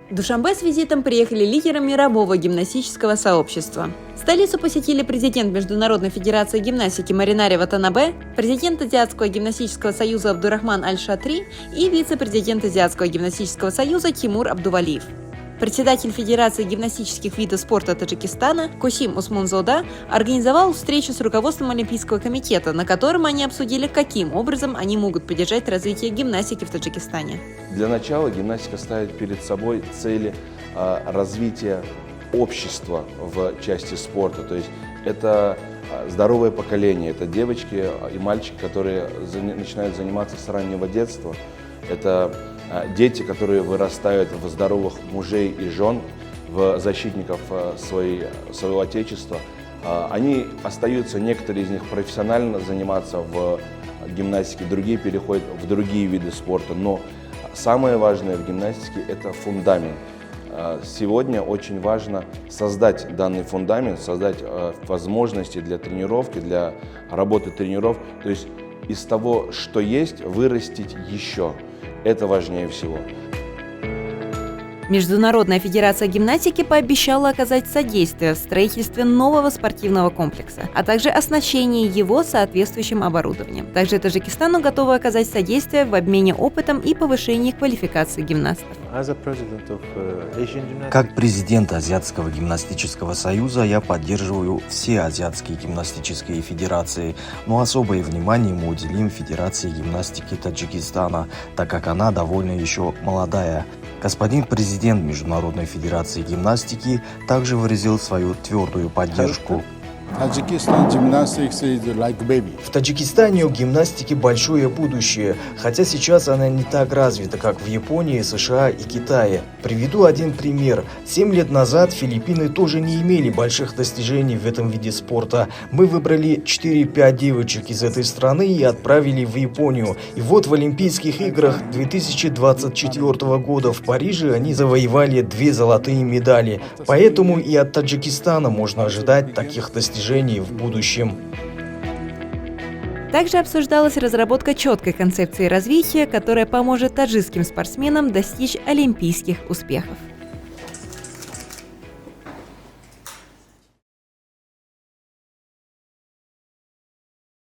В Душанбе с визитом приехали лидеры мирового гимнастического сообщества. Столицу посетили президент Международной федерации гимнастики Маринари Ватанабе, президент Азиатского гимнастического союза Абдурахман Аль-Шатри и вице-президент Азиатского гимнастического союза Тимур Абдувалиев. Председатель Федерации гимнастических видов спорта Таджикистана Косим Усмунзода организовал встречу с руководством Олимпийского комитета, на котором они обсудили, каким образом они могут поддержать развитие гимнастики в Таджикистане. Для начала гимнастика ставит перед собой цели развития общества в части спорта. То есть это здоровое поколение, это девочки и мальчики, которые начинают заниматься с раннего детства. Это дети, которые вырастают в здоровых мужей и жен, в защитников своего отечества. Они остаются, некоторые из них, профессионально заниматься в гимнастике, другие переходят в другие виды спорта. Но самое важное в гимнастике – это фундамент. Сегодня очень важно создать данный фундамент, создать возможности для тренировки, для работы тренеров. То есть из того, что есть, вырастить еще. Это важнее всего. Международная федерация гимнастики пообещала оказать содействие в строительстве нового спортивного комплекса, а также оснащении его соответствующим оборудованием. Также Таджикистану готовы оказать содействие в обмене опытом и повышении квалификации гимнастов. Как президент Азиатского гимнастического союза я поддерживаю все азиатские гимнастические федерации, но особое внимание мы уделим Федерации гимнастики Таджикистана, так как она довольно еще молодая. Господин президент Международной федерации гимнастики также выразил свою твердую поддержку. В Таджикистане у гимнастики большое будущее, хотя сейчас она не так развита, как в Японии, США и Китае. Приведу один пример. 7 лет назад Филиппины тоже не имели больших достижений в этом виде спорта. Мы выбрали 4-5 девочек из этой страны и отправили в Японию. И вот в Олимпийских играх 2024 года в Париже они завоевали 2 золотые медали. Поэтому и от Таджикистана можно ожидать таких достижений в будущем. Также обсуждалась разработка четкой концепции развития, которая поможет таджикским спортсменам достичь олимпийских успехов.